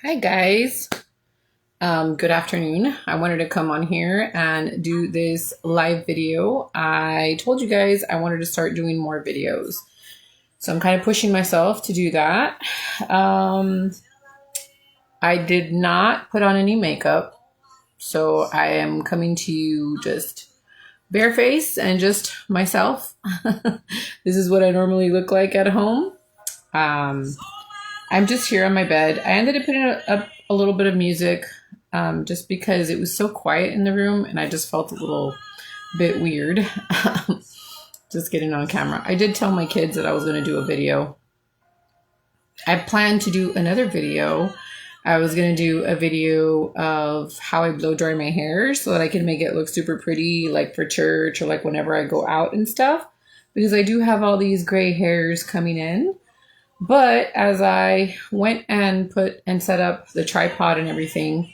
Hi guys. Good afternoon. I wanted to come on here and do this live video. I told you guys I wanted to start doing more videos. So I'm kind of pushing myself to do that. Um, I did not put on any makeup. So I am coming to you just bareface and just myself. This is what I normally look like at home. Um, I'm just here on my bed. I ended up putting up a little bit of music just because it was so quiet in the room and I just felt a little bit weird just getting on camera. I did tell my kids that I was going to do a video. I planned to do another video. I was going to do a video of how I blow dry my hair so that I can make it look super pretty, like for church or like whenever I go out and stuff, because I do have all these gray hairs coming in. But as I went and put and set up the tripod and everything,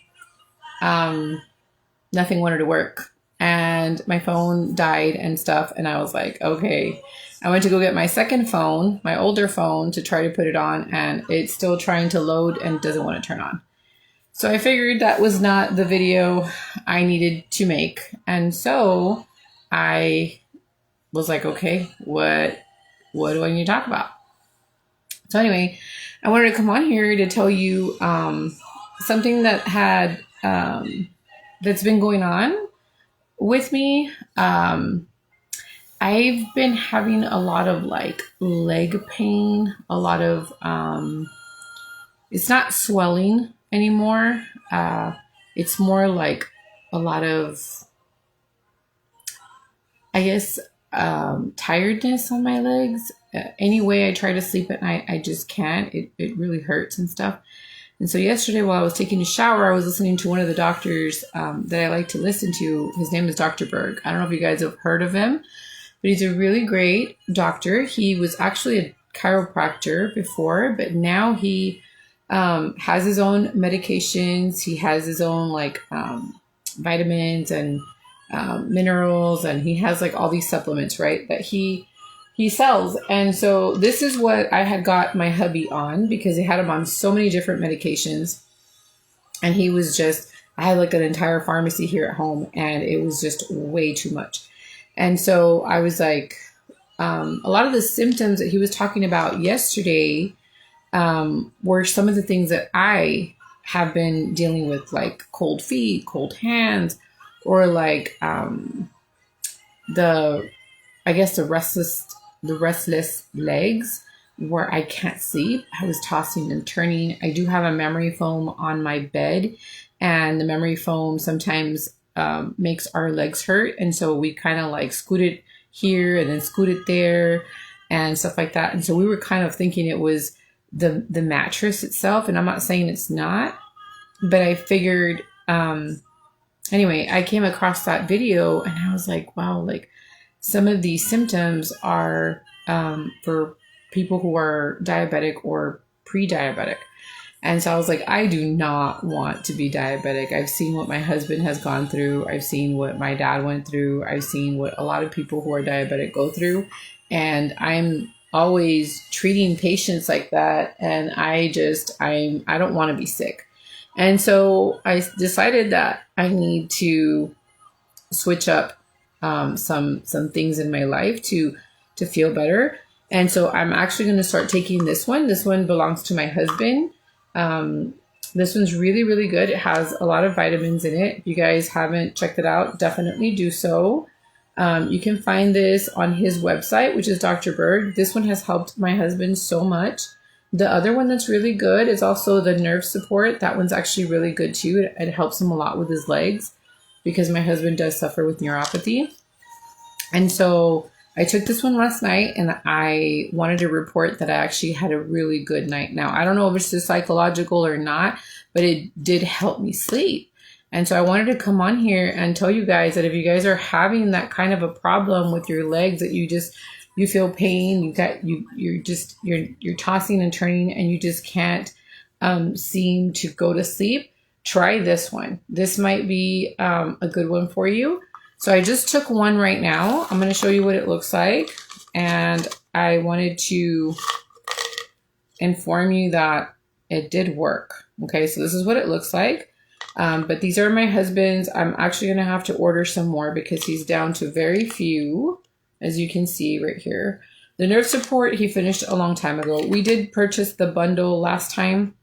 nothing wanted to work. And my phone died and stuff. And I was like, okay. I went to go get my second phone, my older phone, to try to put it on. And it's still trying to load and doesn't want to turn on. So I figured that was not the video I needed to make. And so I was like, okay, what do I need to talk about? So anyway, I wanted to come on here to tell you something that had that's been going on with me. I've been having a lot of like leg pain, a lot of it's not swelling anymore. It's more like a lot of, I guess, tiredness on my legs. Any way I try to sleep at night, I just can't. It really hurts and stuff. And so yesterday while I was taking a shower, I was listening to one of the doctors that I like to listen to. His name is Dr. Berg. I don't know if you guys have heard of him, but he's a really great doctor. He was actually a chiropractor before, but now he has his own medications. He has his own like vitamins and minerals, and he has like all these supplements, right, that he sells. And so this is what I had got my hubby on, because he had him on so many different medications. And he was just, I had like an entire pharmacy here at home and it was just way too much. And so I was like, a lot of the symptoms that he was talking about yesterday were some of the things that I have been dealing with, like cold feet, cold hands, or like the restless legs where I can't sleep. I was tossing and turning. I do have a memory foam on my bed, and the memory foam sometimes makes our legs hurt. And so we kind of like scoot it here and then scoot it there and stuff like that. And so we were kind of thinking it was the mattress itself. And I'm not saying it's not, but I figured, anyway, I came across that video and I was like, wow, like some of these symptoms are for people who are diabetic or pre-diabetic. And so I was like, I do not want to be diabetic. I've seen what my husband has gone through. I've seen what my dad went through. I've seen what a lot of people who are diabetic go through. And I'm always treating patients like that. And I don't want to be sick. And so I decided that I need to switch up some things in my life to feel better. And so I'm actually going to start taking this one. This one belongs to my husband. This one's really, really good. It has a lot of vitamins in it. If you guys haven't checked it out, definitely do so. You can find this on his website, which is Dr. Berg. This one has helped my husband so much. The other one that's really good is also the nerve support. That one's actually really good too. It helps him a lot with his legs because my husband does suffer with neuropathy. And so I took this one last night and I wanted to report that I actually had a really good night. Now, I don't know if it's just psychological or not, but it did help me sleep. And so I wanted to come on here and tell you guys that if you guys are having that kind of a problem with your legs, that you feel pain, you're tossing and turning and you just can't seem to go to sleep, try this one. This might be a good one for you. So I just took one right now. I'm going to show you what it looks like. And I wanted to inform you that it did work. Okay, so this is what it looks like. But these are my husband's. I'm actually going to have to order some more because he's down to very few, as you can see right here. The nerve support, he finished a long time ago. We did purchase the bundle last time.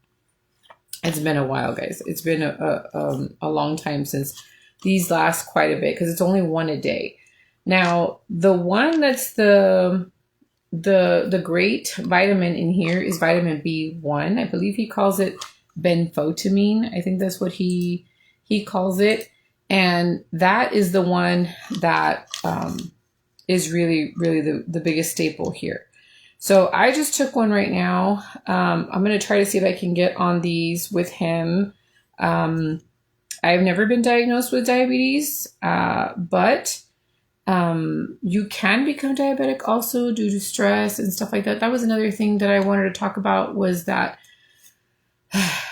It's been a while, guys. It's been a long time since these last quite a bit because it's only one a day. Now, the one that's the great vitamin in here is vitamin B1. I believe he calls it benfotiamine. I think that's what he calls it. And that is the one that is really, really the biggest staple here. So I just took one right now. I'm going to try to see if I can get on these with him. I've never been diagnosed with diabetes, but you can become diabetic also due to stress and stuff like that. That was another thing that I wanted to talk about, was that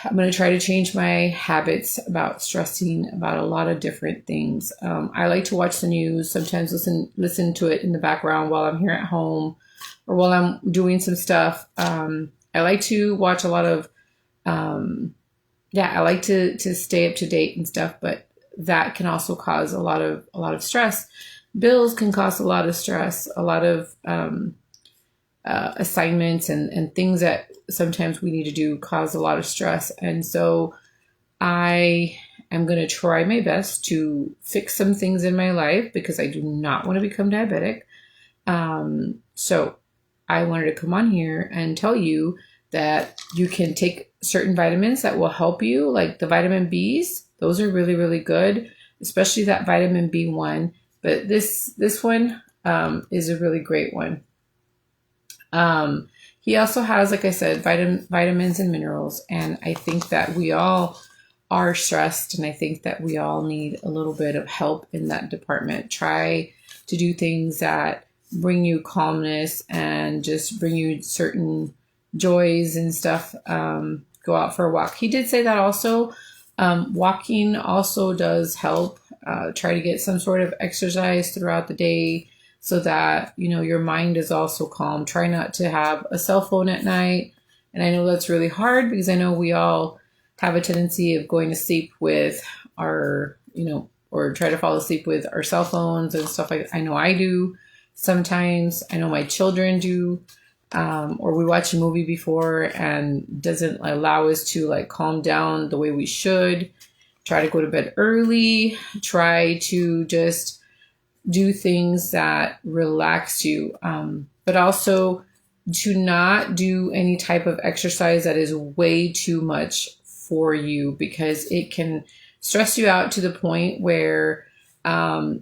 I'm going to try to change my habits about stressing about a lot of different things. I like to watch the news, sometimes listen to it in the background while I'm here at home or while I'm doing some stuff. I like to watch a lot of, I like to stay up to date and stuff, but that can also cause a lot of stress. Bills can cause a lot of stress, a lot of assignments and things that sometimes we need to do cause a lot of stress. And so I am going to try my best to fix some things in my life because I do not want to become diabetic. So I wanted to come on here and tell you that you can take certain vitamins that will help you, like the vitamin Bs. Those are really, really good, especially that vitamin B1. But this one is a really great one. He also has, like I said, vitamins and minerals. And I think that we all are stressed, and I think that we all need a little bit of help in that department. Try to do things that bring you calmness and just bring you certain joys and stuff. Go out for a walk. He did say that also. Walking also does help. Try to get some sort of exercise throughout the day so that, your mind is also calm. Try not to have a cell phone at night. And I know that's really hard because I know we all have a tendency of going to sleep with our, or try to fall asleep with our cell phones and stuff like that. I know I do sometimes. I know my children do. Or we watch a movie before and doesn't allow us to calm down the way we should. Try to go to bed early. Try to just do things that relax you. But also to not do any type of exercise that is way too much for you, because it can stress you out to the point where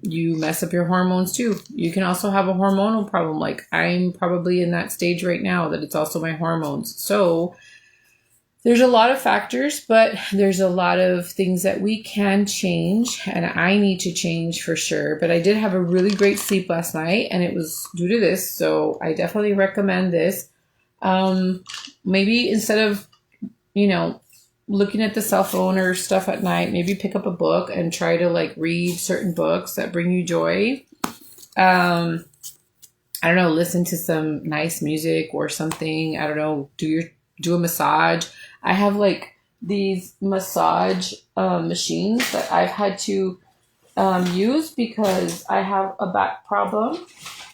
you mess up your hormones too. You can also have a hormonal problem. Like I'm probably in that stage right now that it's also my hormones. So there's a lot of factors, but there's a lot of things that we can change, and I need to change for sure. But I did have a really great sleep last night, and it was due to this. So I definitely recommend this. Maybe instead of, looking at the cell phone or stuff at night, maybe pick up a book and try to read certain books that bring you joy. I don't know, listen to some nice music or something. I don't know, do a massage. I have these massage machines that I've had to use because I have a back problem,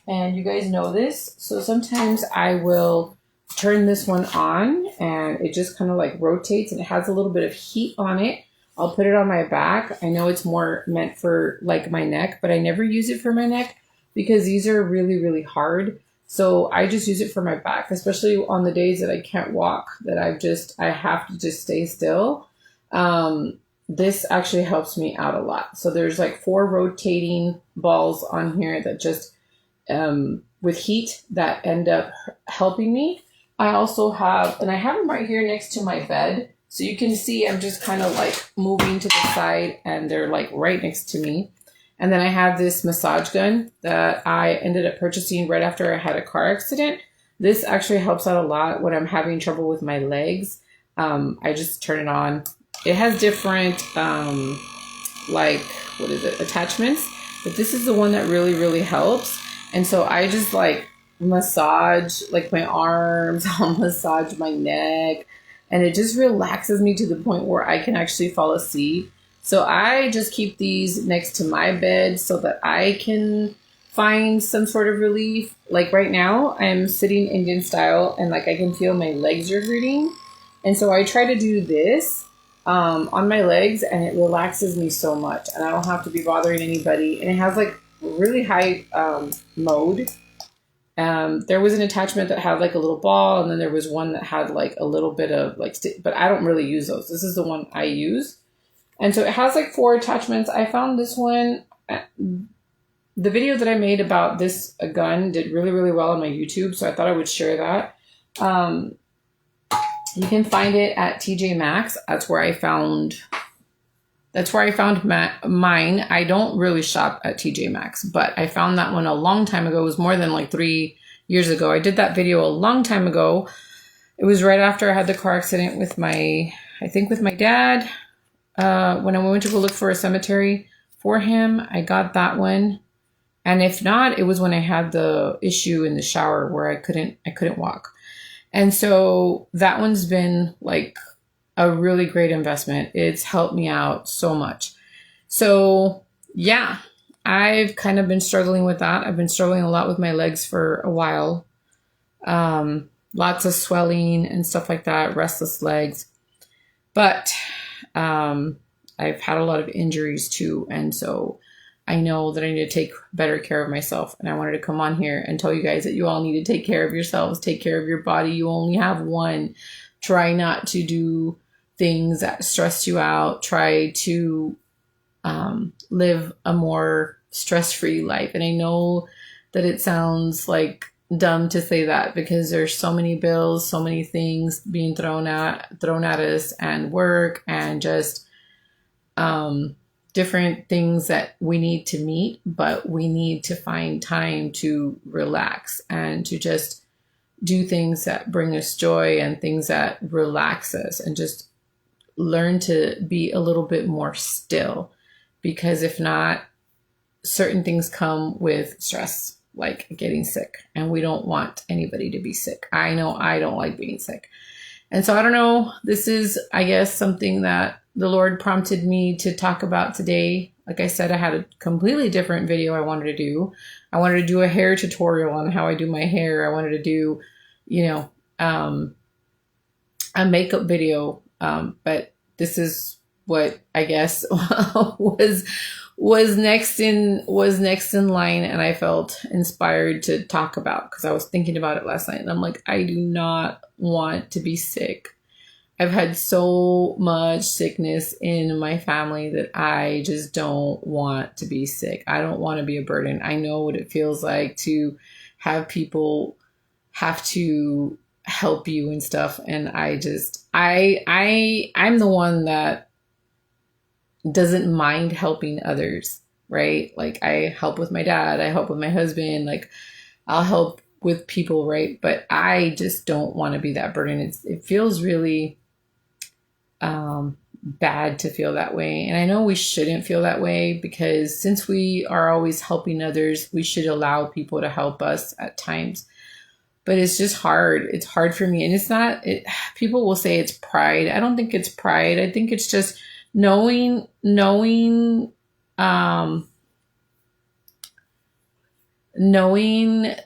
and you guys know this. So sometimes I will turn this one on and it just kind of rotates, and it has a little bit of heat on it. I'll put it on my back. I know it's more meant for my neck, but I never use it for my neck because these are really, really hard. So I just use it for my back, especially on the days that I can't walk, that I have to just stay still. This actually helps me out a lot. So there's 4 rotating balls on here that just, with heat, that end up helping me. I also have, and I have them right here next to my bed. So you can see I'm just kind of moving to the side, and they're right next to me. And then I have this massage gun that I ended up purchasing right after I had a car accident. This actually helps out a lot when I'm having trouble with my legs. I just turn it on. It has different, attachments. But this is the one that really, really helps. And so I just massage my arms. I'll massage my neck. and it just relaxes me to the point where I can actually fall asleep. So I just keep these next to my bed so that I can find some sort of relief. Like right now, I'm sitting Indian style and like I can feel my legs are hurting. And so I try to do this on my legs, and it relaxes me so much. And I don't have to be bothering anybody. And it has like really high mode. There was an attachment that had like a little ball, and then there was one that had like a little bit of like, but I don't really use those. This is the one I use. And so it has like 4 attachments. I found this one. The video that I made about this gun did really, really well on my YouTube, so I thought I would share that. You can find it at TJ Maxx. That's where I found mine. I don't really shop at TJ Maxx, but I found that one a long time ago. It was more than like 3 years ago. I did that video a long time ago. It was right after I had the car accident with my dad. When I went to go look for a cemetery for him, I got that one. And if not, it was when I had the issue in the shower where I couldn't walk. And so that one's been like a really great investment. It's helped me out so much. So yeah, I've kind of been struggling with that. I've been struggling a lot with my legs for a while. Lots of swelling and stuff like that, restless legs. But I've had a lot of injuries too. And so I know that I need to take better care of myself. And I wanted to come on here and tell you guys that you all need to take care of yourselves, take care of your body. You only have one. Try not to do things that stress you out. Try to live a more stress-free life. And I know that it sounds like dumb to say that because there's so many bills, so many things being thrown at us, and work, and just different things that we need to meet, but we need to find time to relax and to just do things that bring us joy and things that relax us, and just learn to be a little bit more still, because if not, certain things come with stress, like getting sick, and we don't want anybody to be sick. I know I don't like being sick. And so I don't know, this is, I guess, something that the Lord prompted me to talk about today. Like I said, I had a completely different video I wanted to do. I wanted to do a hair tutorial on how I do my hair. I wanted to do, a makeup video. But this is what I guess was next in line, and I felt inspired to talk about, because I was thinking about it last night, and I'm like, I do not want to be sick. I've had so much sickness in my family that I just don't want to be sick. I don't want to be a burden. I know what it feels like to have people have to help you and stuff. And I'm the one that doesn't mind helping others, right? Like I help with my dad, I help with my husband, like I'll help with people, right? But I just don't want to be that burden. It feels really bad to feel that way. And I know we shouldn't feel that way, because since we are always helping others, we should allow people to help us at times. But it's just hard. It's hard for me. And it's not, people will say it's pride. I don't think it's pride. I think it's just knowing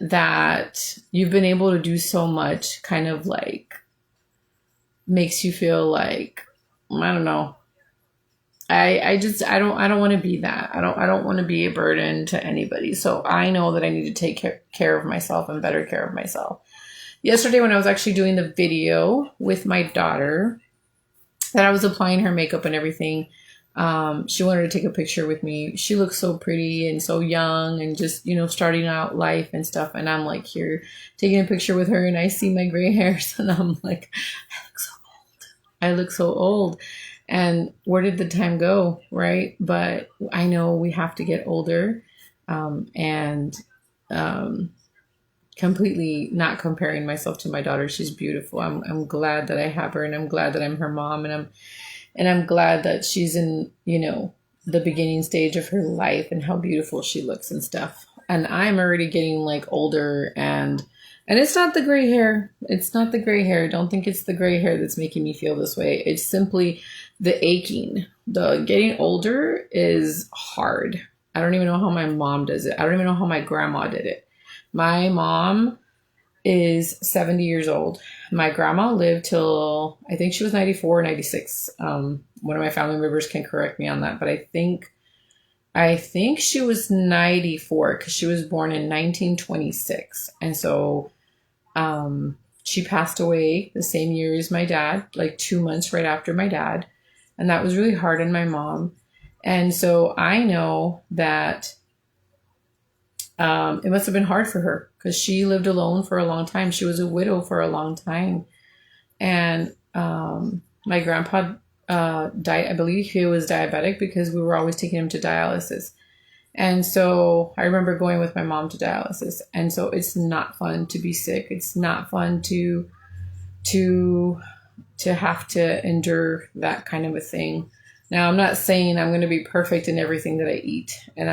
that you've been able to do so much kind of like makes you feel like, I don't know. I don't want to be that. I don't want to be a burden to anybody. So I know that I need to take care of myself and better care of myself. Yesterday, when I was actually doing the video with my daughter, that I was applying her makeup and everything, she wanted to take a picture with me. She looks so pretty and so young and just, starting out life and stuff. And I'm like here taking a picture with her, and I see my gray hairs, and I'm like, I look so old. And where did the time go, right? But I know we have to get older, and completely not comparing myself to my daughter. She's beautiful. I'm glad that I have her, and I'm glad that I'm her mom, and I'm glad that she's in, the beginning stage of her life and how beautiful she looks and stuff. And I'm already getting like older and And it's not the gray hair. It's not the gray hair. Don't think it's the gray hair that's making me feel this way. It's simply the aching. The getting older is hard. I don't even know how my mom does it. I don't even know how my grandma did it. My mom is 70 years old. My grandma lived till, I think she was 94 or 96. One of my family members can correct me on that, but I think she was 94 because she was born in 1926. And so she passed away the same year as my dad, like 2 months right after my dad. And that was really hard on my mom. And so I know that it must have been hard for her because she lived alone for a long time. She was a widow for a long time. And my grandpa died. I believe he was diabetic because we were always taking him to dialysis. And so I remember going with my mom to dialysis. And so it's not fun to be sick. It's not fun to have to endure that kind of a thing. Now, I'm not saying I'm going to be perfect in everything that I eat. And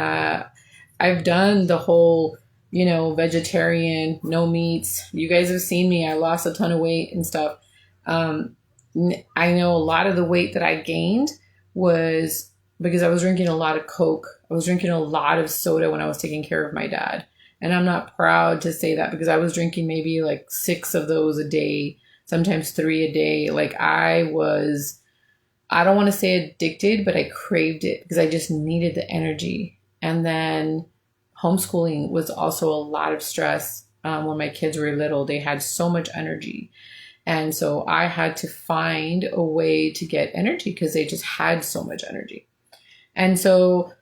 I've done the whole, vegetarian, no meats. You guys have seen me. I lost a ton of weight and stuff. I know a lot of the weight that I gained was because I was drinking a lot of Coke. I was drinking a lot of soda when I was taking care of my dad. And I'm not proud to say that because I was drinking maybe like 6 of those a day, sometimes 3 a day. Like I don't want to say addicted, but I craved it because I just needed the energy. And then homeschooling was also a lot of stress. When my kids were little, they had so much energy. And so I had to find a way to get energy because they just had so much energy. And so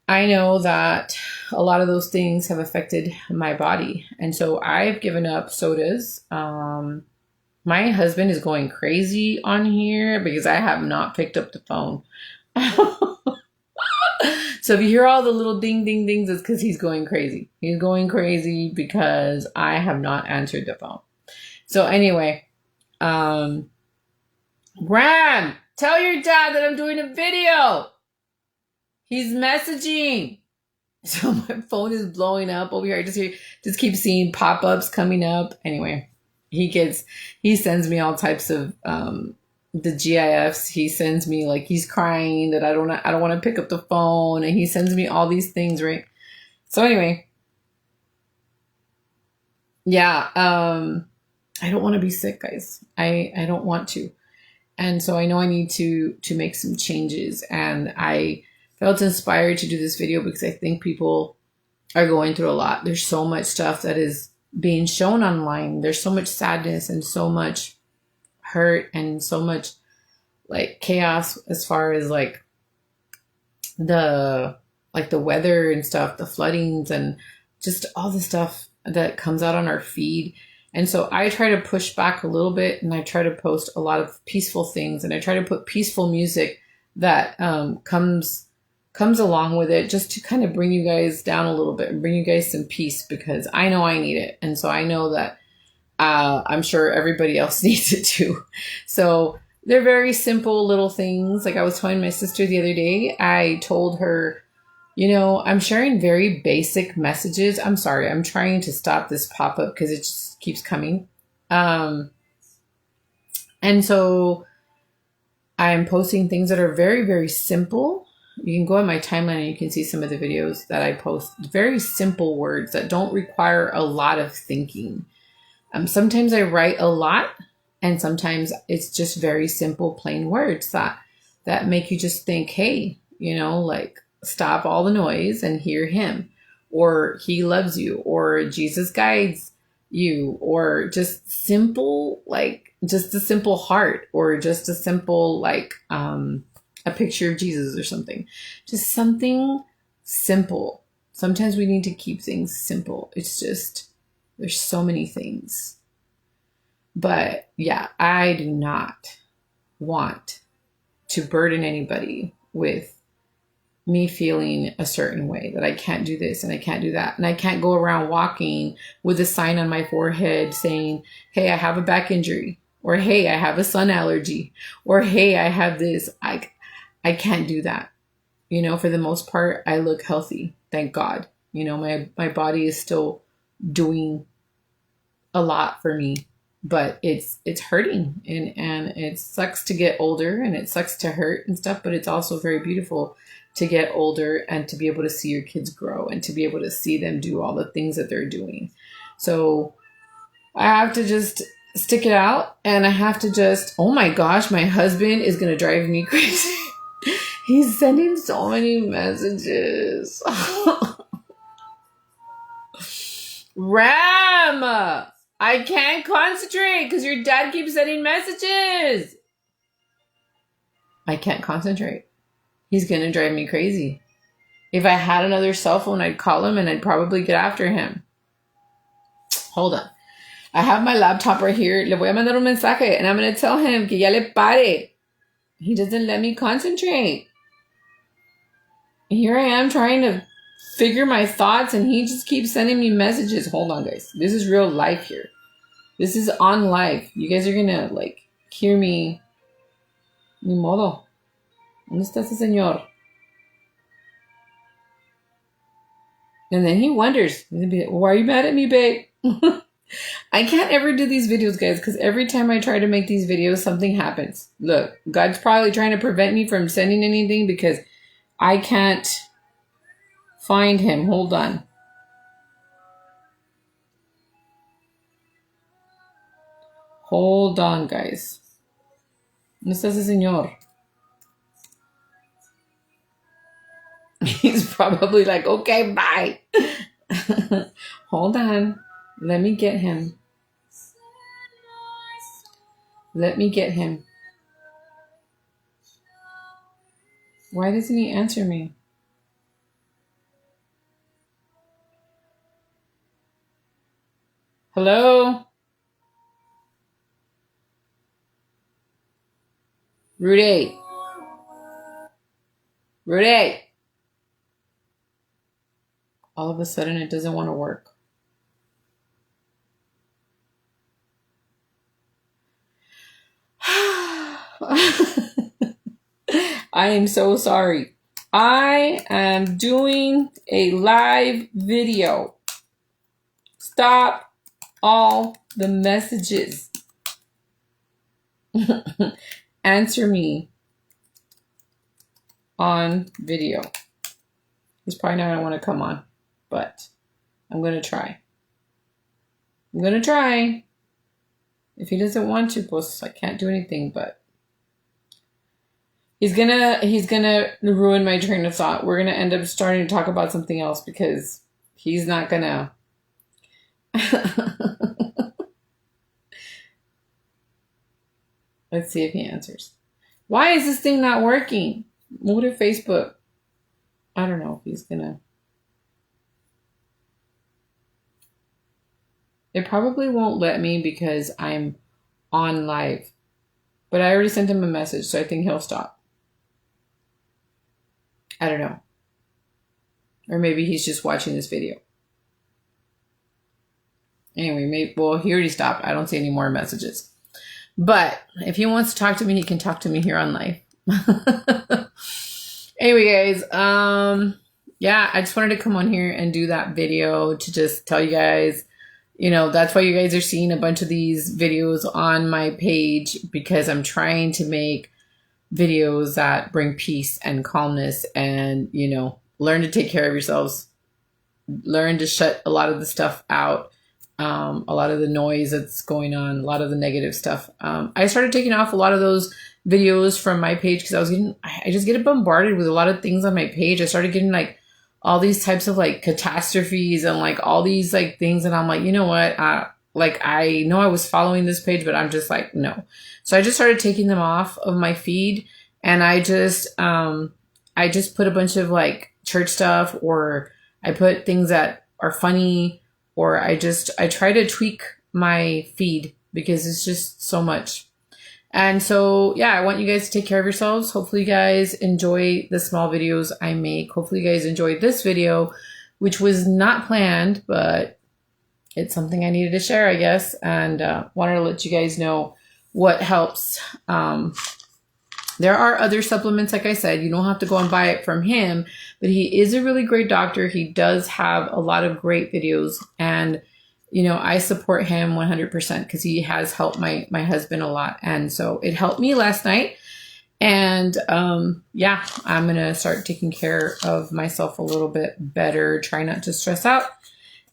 I know that a lot of those things have affected my body. And so I've given up sodas. My husband is going crazy on here because I have not picked up the phone. So if you hear all the little ding, ding, dings, it's because he's going crazy. He's going crazy because I have not answered the phone. So anyway, Ram, tell your dad that I'm doing a video. He's messaging. So my phone is blowing up over here. I just keep seeing pop-ups coming up. Anyway, he sends me all types of the GIFs. He sends me like he's crying that I don't want to pick up the phone, and he sends me all these things, right? So anyway, yeah, I don't want to be sick, guys. I don't want to. And so I know I need to make some changes, and I felt inspired to do this video because I think people are going through a lot. There's so much stuff that is being shown online. There's so much sadness and so much hurt and so much like chaos as far as like the weather and stuff, the floodings and just all the stuff that comes out on our feed. And so I try to push back a little bit, and I try to post a lot of peaceful things, and I try to put peaceful music that comes along with it, just to kind of bring you guys down a little bit and bring you guys some peace, because I know I need it. And so I know that I'm sure everybody else needs it too. So they're very simple little things. Like I was telling my sister the other day, I told her, I'm sharing very basic messages. I'm sorry, I'm trying to stop this pop-up because it just keeps coming. And so I'm posting things that are very, very simple. You can go on my timeline and you can see some of the videos that I post. Very simple words that don't require a lot of thinking. Sometimes I write a lot, and sometimes it's just very simple, plain words that make you just think, hey, like stop all the noise and hear him, or he loves you, or Jesus guides you, or just simple, like just a simple heart, or just a simple, like, a picture of Jesus or something, just something simple. Sometimes we need to keep things simple. It's just, there's so many things. But yeah, I do not want to burden anybody with me feeling a certain way, that I can't do this and I can't do that. And I can't go around walking with a sign on my forehead saying, hey, I have a back injury, or hey, I have a sun allergy, or hey, I have this. I can't do that. For the most part, I look healthy. Thank God. My body is still doing a lot for me, but it's hurting, and it sucks to get older, and it sucks to hurt and stuff, but it's also very beautiful to get older and to be able to see your kids grow and to be able to see them do all the things that they're doing. So I have to just stick it out, and I have to just, oh my gosh, my husband is going to drive me crazy. He's sending so many messages. Ram, I can't concentrate because your dad keeps sending messages. I can't concentrate. He's going to drive me crazy. If I had another cell phone, I'd call him and I'd probably get after him. Hold on. I have my laptop right here. Le voy a mandar un mensaje and I'm going to tell him que ya le pare. He doesn't let me concentrate. Here I am trying to figure my thoughts and he just keeps sending me messages. Hold on, guys. This is real life here. This is on live. You guys are going to like hear me. Ni modo. ¿Dónde está ese señor? And then he wonders, why are you mad at me, babe? I can't ever do these videos, guys, because every time I try to make these videos, something happens. Look, God's probably trying to prevent me from sending anything because I can't find him. Hold on. Hold on, guys. ¿Dónde está ese señor? He's probably like, okay, bye. Hold on. Let me get him. Let me get him. Why doesn't he answer me? Hello? Rudy. Rudy. All of a sudden, it doesn't want to work. I am so sorry. I am doing a live video. Stop all the messages. Answer me on video. He's probably not going to want to come on, but I'm going to try. I'm going to try. If he doesn't want to, pues I can't do anything, but he's gonna ruin my train of thought. We're gonna end up starting to talk about something else because he's not gonna. Let's see if he answers. Why is this thing not working? Move to Facebook. I don't know if he's gonna. It probably won't let me because I'm on live. But I already sent him a message, so I think he'll stop. I don't know. Or maybe he's just watching this video. Anyway, he already stopped. I don't see any more messages. But if he wants to talk to me, he can talk to me here on live. Anyway, guys, yeah, I just wanted to come on here and do that video to just tell you guys, you know, that's why you guys are seeing a bunch of these videos on my page, because I'm trying to make videos that bring peace and calmness and, you know, learn to take care of yourselves, learn to shut a lot of the stuff out, a lot of the noise that's going on, a lot of the negative stuff. I started taking off a lot of those videos from my page because I just get bombarded with a lot of things on my page. I started getting like all these types of like catastrophes and like all these like things. And I'm like, you know what? Like I know I was following this page, but I'm just like, no. So I just started taking them off of my feed. And I just put a bunch of like church stuff, or I put things that are funny, or I try to tweak my feed because it's just so much. And so, yeah, I want you guys to take care of yourselves. Hopefully you guys enjoy the small videos I make. Hopefully you guys enjoyed this video, which was not planned, but it's something I needed to share, I guess. And wanted to let you guys know what helps. There are other supplements, like I said. You don't have to go and buy it from him, but he is a really great doctor. He does have a lot of great videos. And I support him 100% because he has helped my husband a lot. And so it helped me last night. And yeah, I'm going to start taking care of myself a little bit better, try not to stress out,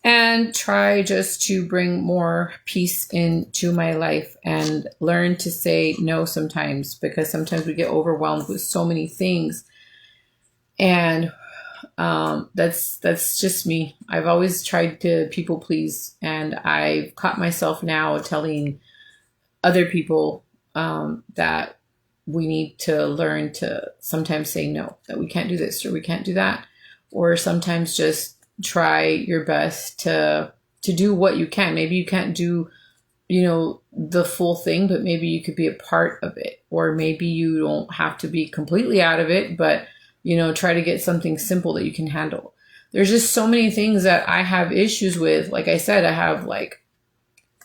and try just to bring more peace into my life and learn to say no sometimes, because sometimes we get overwhelmed with so many things. And that's just me. I've always tried to people please, and I've caught myself now telling other people that we need to learn to sometimes say no, that we can't do this or we can't do that, or sometimes just try your best to do what you can. Maybe you can't do, the full thing, but maybe you could be a part of it, or maybe you don't have to be completely out of it, but try to get something simple that you can handle. There's just so many things that I have issues with. Like I said, I have I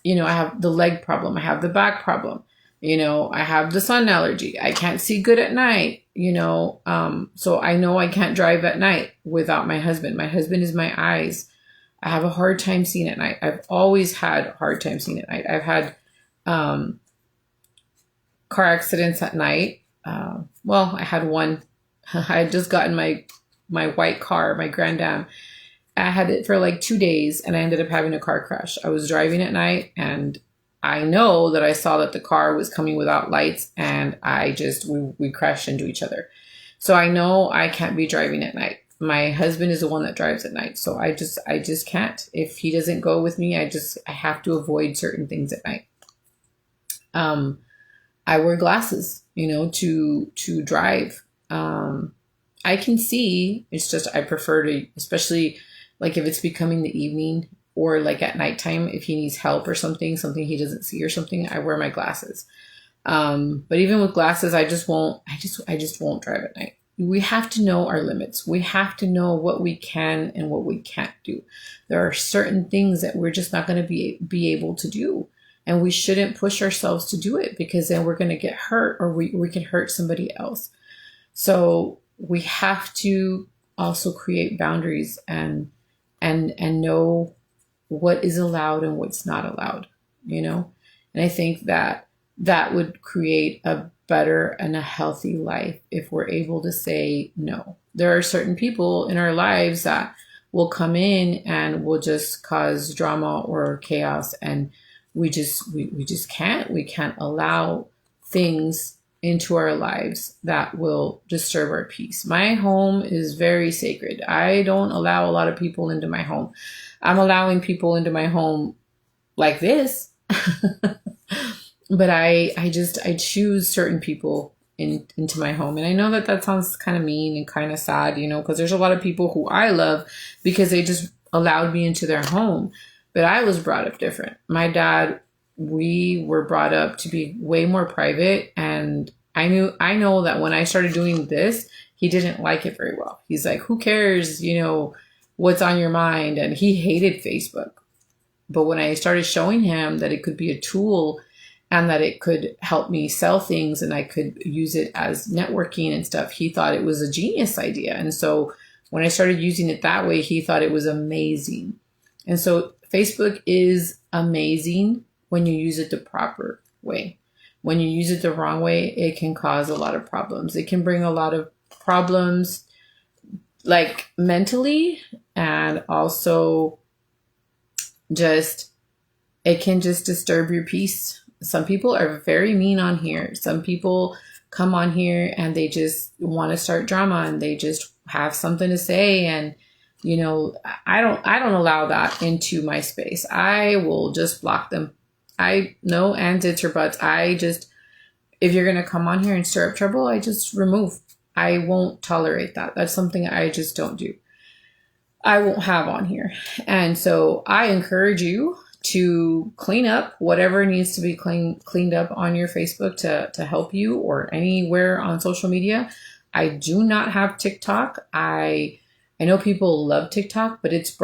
have the leg problem. I have the back problem. I have the sun allergy. I can't see good at night, so I know I can't drive at night without my husband. My husband is my eyes. I have a hard time seeing at night. I've always had a hard time seeing at night. I've had car accidents at night. Well, I had one. I had just gotten my white car, my Grand Am. I had it for like 2 days and I ended up having a car crash. I was driving at night and I know that I saw that the car was coming without lights, and we crashed into each other. So I know I can't be driving at night. My husband is the one that drives at night. So I just can't. If he doesn't go with me, I have to avoid certain things at night. I wear glasses, to drive. I can see, it's just, I prefer to, especially like if it's becoming the evening, or like at nighttime, if he needs help or something he doesn't see or something, I wear my glasses. But even with glasses, I just won't drive at night. We have to know our limits. We have to know what we can and what we can't do. There are certain things that we're just not going to be able to do. And we shouldn't push ourselves to do it, because then we're going to get hurt, or we can hurt somebody else. So we have to also create boundaries and know what is allowed and what's not allowed, And I think that would create a better and a healthy life if we're able to say no. There are certain people in our lives that will come in and will just cause drama or chaos, and we just can't. We can't allow things into our lives that will disturb our peace. My home is very sacred. I don't allow a lot of people into my home. I'm allowing people into my home like this, but I choose certain people into my home. And I know that sounds kind of mean and kind of sad, because there's a lot of people who I love because they just allowed me into their home. But I was brought up different. My dad, we were brought up to be way more private. And I know that when I started doing this, he didn't like it very well. He's like, who cares, what's on your mind? And he hated Facebook. But when I started showing him that it could be a tool and that it could help me sell things and I could use it as networking and stuff, he thought it was a genius idea. And so when I started using it that way, he thought it was amazing. And so Facebook is amazing when you use it the proper way. When you use it the wrong way, it can cause a lot of problems. It can bring a lot of problems, like mentally, and also it can just disturb your peace. Some people are very mean on here. Some people come on here and they just want to start drama and they just have something to say. And, I don't allow that into my space. I will just block them. No ands, ifs, or buts. If you're going to come on here and stir up trouble, I just remove. I won't tolerate that. That's something I just don't do. I won't have on here. And so I encourage you to clean up whatever needs to be cleaned up on your Facebook to help you, or anywhere on social media. I do not have TikTok. I know people love TikTok, but it's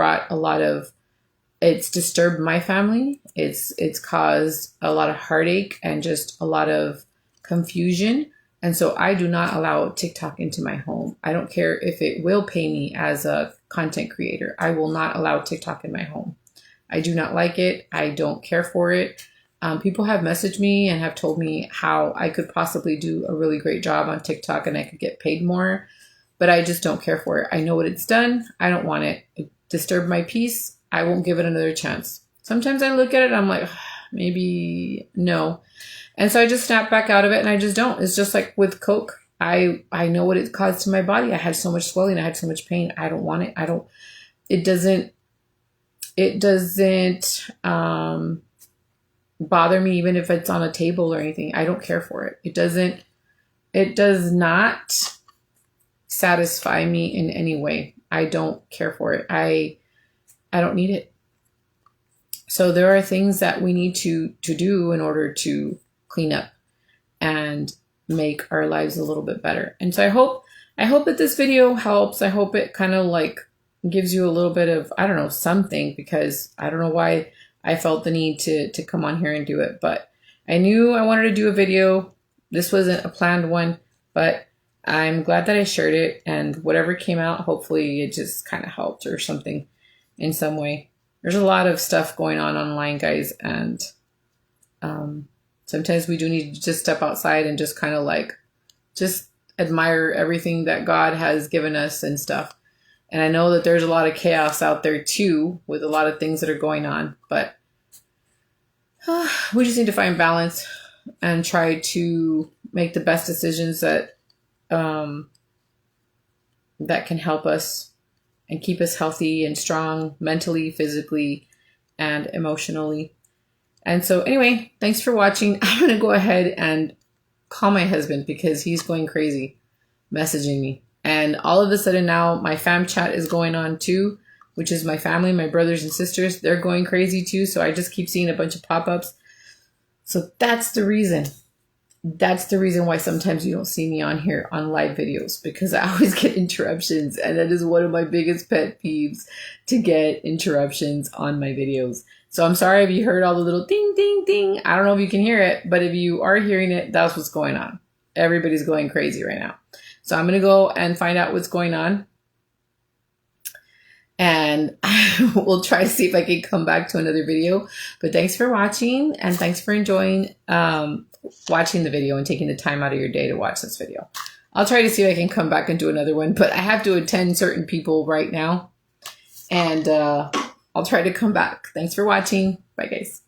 disturbed my family. It's caused a lot of heartache and just a lot of confusion. And so I do not allow TikTok into my home. I don't care if it will pay me as a content creator. I will not allow TikTok in my home. I do not like it. I don't care for it. People have messaged me and have told me how I could possibly do a really great job on TikTok and I could get paid more, but I just don't care for it. I know what it's done. I don't want it. It disturbed my peace. I won't give it another chance. Sometimes I look at it, I'm like, maybe no. And so I just snap back out of it and I just don't. It's just like with Coke. I know what it caused to my body. I had so much swelling. I had so much pain. I don't want it. It doesn't bother me even if it's on a table or anything. I don't care for it. It does not satisfy me in any way. I don't care for it. I don't need it. So there are things that we need to do in order to clean up and make our lives a little bit better. And so I hope that this video helps. I hope it kind of like gives you a little bit of, I don't know, something, because I don't know why I felt the need to come on here and do it, but I knew I wanted to do a video. This wasn't a planned one, but I'm glad that I shared it, and whatever came out, hopefully it just kind of helped or something in some way. There's a lot of stuff going on online, guys, and sometimes we do need to just step outside and just kind of like just admire everything that God has given us and stuff. And I know that there's a lot of chaos out there too, with a lot of things that are going on, but we just need to find balance and try to make the best decisions that that can help us and keep us healthy and strong mentally, physically, and emotionally. And so anyway, thanks for watching. I'm going to go ahead and call my husband because he's going crazy messaging me. And all of a sudden now my fam chat is going on too, which is my family, my brothers and sisters. They're going crazy too. So I just keep seeing a bunch of pop-ups. So that's the reason. That's the reason why sometimes you don't see me on here on live videos, because I always get interruptions. And that is one of my biggest pet peeves, to get interruptions on my videos. So I'm sorry if you heard all the little ding, ding, ding. I don't know if you can hear it, but if you are hearing it, that's what's going on. Everybody's going crazy right now. So I'm going to go and find out what's going on. And I will try to see if I can come back to another video. But thanks for watching, and thanks for enjoying watching the video and taking the time out of your day to watch this video. I'll try to see if I can come back and do another one, but I have to attend certain people right now. And I'll try to come back. Thanks for watching. Bye, guys.